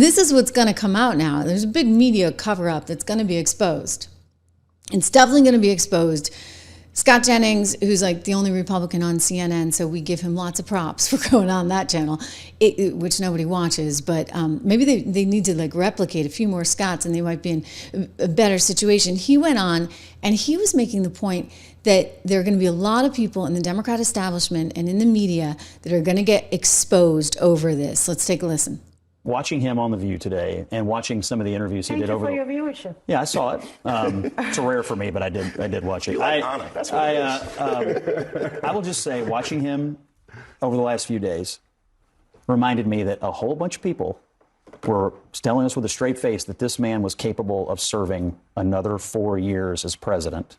this is what's going to come out now. There's a big media cover-up that's going to be exposed. It's definitely going to be exposed. Scott Jennings, who's like the only Republican on CNN, so we give him lots of props for going on that channel, which nobody watches, but maybe they need to like replicate a few more Scotts and they might be in a better situation. He went on and he was making the point that there are going to be a lot of people in the Democrat establishment and in the media that are going to get exposed over this. Let's take a listen. Watching him on The View today and watching some of the interviews he did over Thank you for your viewership. Yeah, I saw it. It's rare for me, but I did watch it. I will just say, watching him over the last few days reminded me that a whole bunch of people were telling us with a straight face that this man was capable of serving another 4 years as president.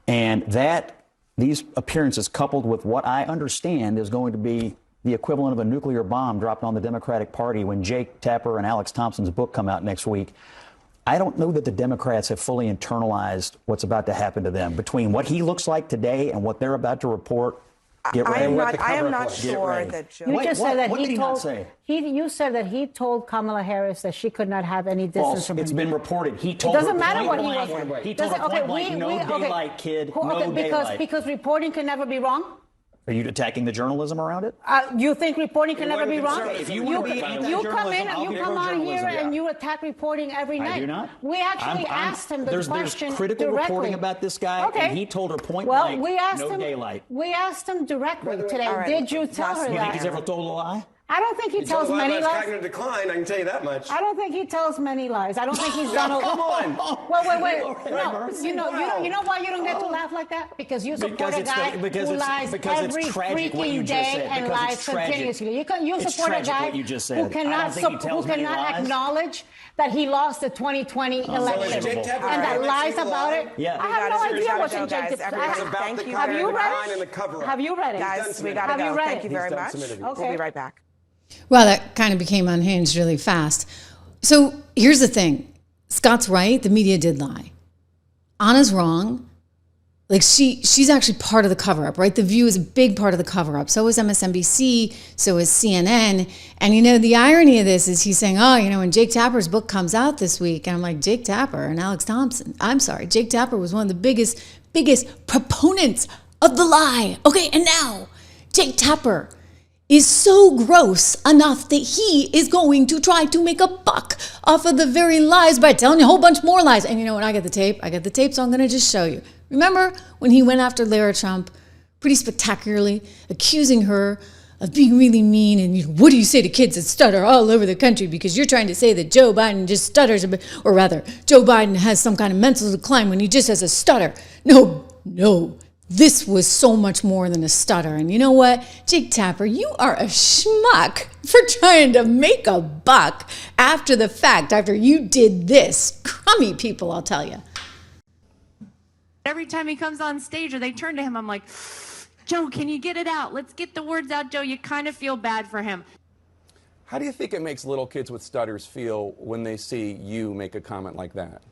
And that these appearances, coupled with what I understand is going to be the equivalent of a nuclear bomb dropped on the Democratic Party when Jake Tapper and Alex Thompson's book come out next week. I don't know that the Democrats have fully internalized what's about to happen to them. Between what he looks like today and what they're about to report, get ready. I am not sure that Joe. You just said that what did he not say? You said that he told Kamala Harris that she could not have any distance False. from him. It's been reported. He told it doesn't her matter what he point was. blank. He told her point blank, no daylight, kid, no daylight. Because reporting can never be wrong? Are you attacking the journalism around it? You think reporting can never be wrong? If you you want to be come in and you come on here and you attack reporting every night. I do not. We actually asked him the question There's critical directly. reporting about this guy, and he told her point blank, no daylight. We asked him directly today. Right. Did you tell her that? You think he's ever told a lie? I don't think he tells many lies. Cognitive decline, I can tell you that much. I don't think he tells many lies. I don't think he's done a Come on. Wait. No, you know why you don't get to laugh like that? Because you support a guy who lies every freaking day and lies continuously. You support a guy who cannot acknowledge that he lost the 2020 election and that lies about it. Yeah. I have no idea what's in Jake. Have you read it? Have you read it? Guys, we got to go. Thank you very much. We'll be right back. Well, that kind of became unhinged really fast. So here's the thing. Scott's right. The media did lie. Anna's wrong. Like she's actually part of the cover-up, right? The View is a big part of the cover-up. So is MSNBC. So is CNN. And, the irony of this is he's saying, when Jake Tapper's book comes out this week, and I'm like, Jake Tapper and Alex Thompson. I'm sorry. Jake Tapper was one of the biggest proponents of the lie. Okay, and now Jake Tapper is so gross enough that he is going to try to make a buck off of the very lies by telling you a whole bunch more lies. And when I get the tape, so I'm going to just show you. Remember when he went after Lara Trump pretty spectacularly, accusing her of being really mean and what do you say to kids that stutter all over the country because you're trying to say that Joe Biden just stutters, or rather, Joe Biden has some kind of mental decline when he just has a stutter. No. This was so much more than a stutter. And you know what? Jake Tapper, you are a schmuck for trying to make a buck after the fact, after you did this. Crummy people, I'll tell you. Every time he comes on stage or they turn to him, I'm like, Joe, can you get it out? Let's get the words out, Joe. You kind of feel bad for him. How do you think it makes little kids with stutters feel when they see you make a comment like that?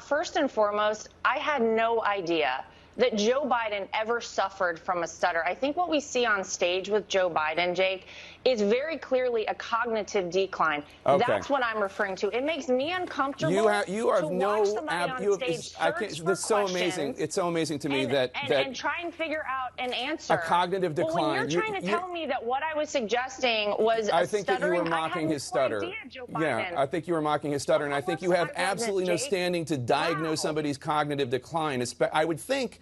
First and foremost, I had no idea that Joe Biden ever suffered from a stutter. I think what we see on stage with Joe Biden, Jake, is very clearly a cognitive decline. Okay. That's what I'm referring to. It makes me uncomfortable you have to watch somebody on stage search for that's so questions amazing. It's so amazing to me and try and figure out an answer. A cognitive decline. Well, when you're trying to tell me that what I was suggesting was I think that you were mocking his stutter. Yeah, I think you were mocking his stutter, and I think you have absolutely no standing to diagnose somebody's cognitive decline. I would think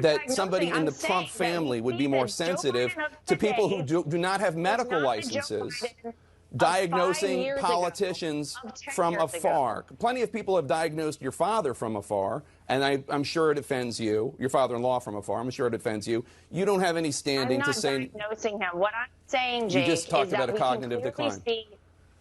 that somebody in the Trump family would be more sensitive to people who do not have medical licenses diagnosing politicians from afar. Plenty of people have diagnosed your father from afar, and I'm sure it offends you. Your father-in-law from afar. I'm sure it offends you. You don't have any standing to say. I'm not diagnosing him. What I'm saying, Jake, you just talked is about that a cognitive decline.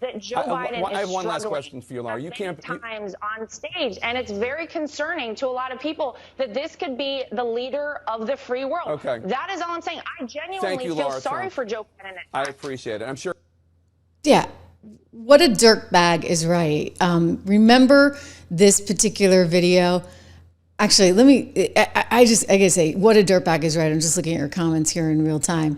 That Joe Biden I have one last struggling question for you, Laura. You can't times on stage, and it's very concerning to a lot of people that this could be the leader of the free world. Okay. That is all I'm saying. I genuinely feel sorry for Joe Biden. I appreciate it. I'm sure. Yeah. What a dirtbag is right. Remember this particular video? Actually, let me, I gotta say, what a dirtbag is right. I'm just looking at your comments here in real time.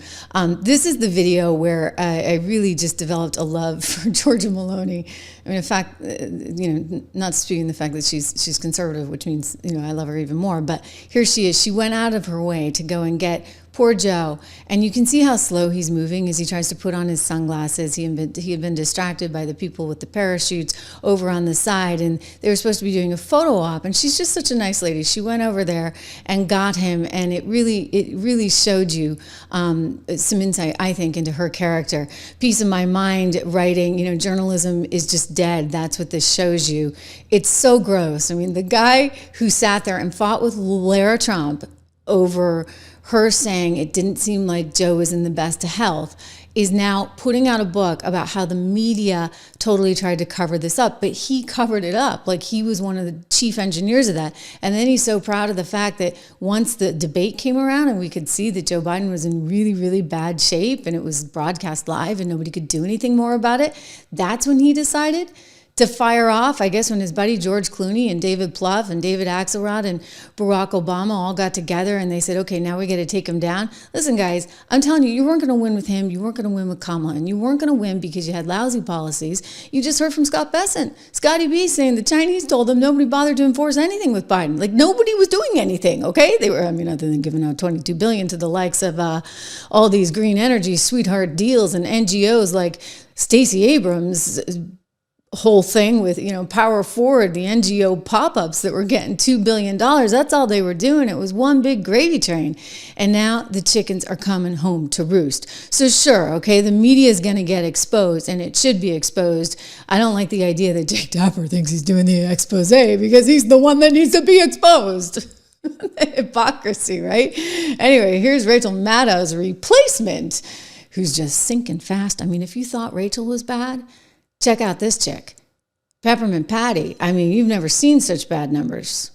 This is the video where I really just developed a love for Georgia Meloni. I mean, in fact, not disputing the fact that she's conservative, which means, I love her even more. But here she is. She went out of her way to go and get poor Joe. And you can see how slow he's moving as he tries to put on his sunglasses. He had been distracted by the people with the parachutes over on the side. And they were supposed to be doing a photo op. And she's just such a nice lady. She went over there and got him. And it really showed you some insight, I think, into her character. Peace of my mind writing, journalism is just dead. That's what this shows you. It's so gross. I mean, the guy who sat there and fought with Lara Trump over her saying it didn't seem like Joe was in the best of health is now putting out a book about how the media totally tried to cover this up, but he covered it up. Like he was one of the chief engineers of that. And then he's so proud of the fact that once the debate came around and we could see that Joe Biden was in really, really bad shape and it was broadcast live and nobody could do anything more about it, that's when he decided to fire off, I guess, when his buddy George Clooney and David Plouffe and David Axelrod and Barack Obama all got together and they said, okay, now we got to take him down. Listen, guys, I'm telling you, you weren't going to win with him. You weren't going to win with Kamala. And you weren't going to win because you had lousy policies. You just heard from Scott Bessent. Scotty B saying the Chinese told them nobody bothered to enforce anything with Biden. Like nobody was doing anything, okay? They were, other than giving out $22 billion to the likes of all these green energy sweetheart deals and NGOs like Stacey Abrams' whole thing with, Power Forward, the NGO pop-ups that were getting $2 billion. That's all they were doing. It was one big gravy train. And now the chickens are coming home to roost. So sure, okay, the media is going to get exposed and it should be exposed. I don't like the idea that Jake Tapper thinks he's doing the expose because he's the one that needs to be exposed. Hypocrisy, right? Anyway, here's Rachel Maddow's replacement, who's just sinking fast. If you thought Rachel was bad, check out this chick, Peppermint Patty. You've never seen such bad numbers.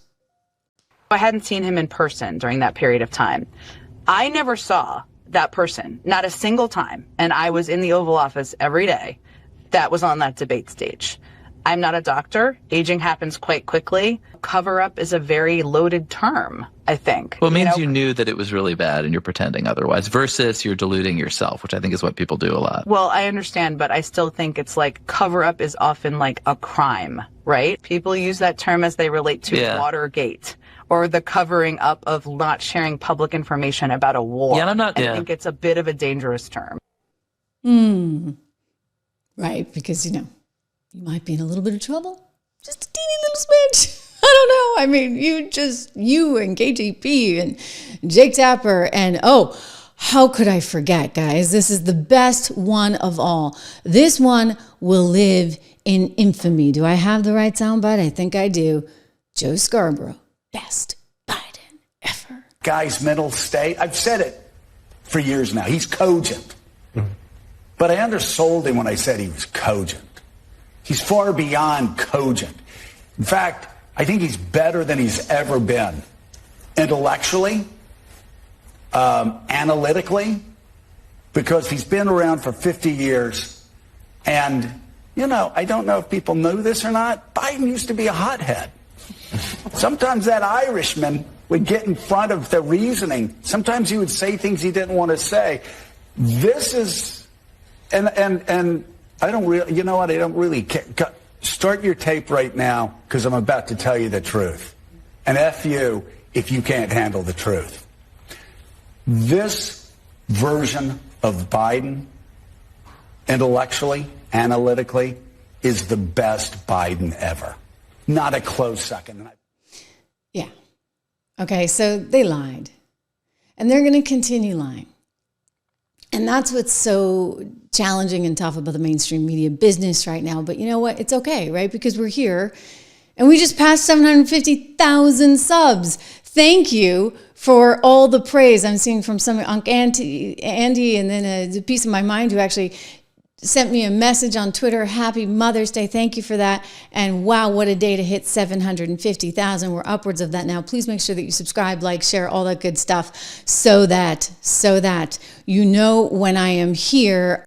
I hadn't seen him in person during that period of time. I never saw that person, not a single time. And I was in the Oval Office every day that was on that debate stage. I'm not a doctor. Aging happens quite quickly. Cover up is a very loaded term, I think. Well, it means you knew that it was really bad and you're pretending otherwise versus you're deluding yourself, which I think is what people do a lot. Well, I understand, but I still think it's like cover up is often like a crime, right? People use that term as they relate to Watergate or the covering up of not sharing public information about a war. Yeah, I think it's a bit of a dangerous term. Right, because, you might be in a little bit of trouble. Just a teeny little smidge. I don't know. You and KGP and Jake Tapper and, how could I forget, guys? This is the best one of all. This one will live in infamy. Do I have the right soundbite? I think I do. Joe Scarborough, best Biden ever. Guy's mental state, I've said it for years now. He's cogent. But I undersold him when I said he was cogent. He's far beyond cogent. In fact, I think he's better than he's ever been. Intellectually, analytically, because he's been around for 50 years. And, I don't know if people know this or not, Biden used to be a hothead. Sometimes that Irishman would get in front of the reasoning. Sometimes he would say things he didn't want to say. This is, and I don't really, I don't really care. Start your tape right now because I'm about to tell you the truth. And F you if you can't handle the truth. This version of Biden, intellectually, analytically, is the best Biden ever. Not a close second. Yeah. Okay, so they lied. And they're going to continue lying. And that's what's so challenging and tough about the mainstream media business right now. But you know what? It's okay, right? Because we're here and we just passed 750,000 subs. Thank you for all the praise I'm seeing from some Unc Andy and then a piece of my mind who actually sent me a message on Twitter. Happy Mother's Day. Thank you for that. And wow, what a day to hit 750,000. We're upwards of that now. Please make sure that you subscribe, like, share, all that good stuff so that you know when I am here.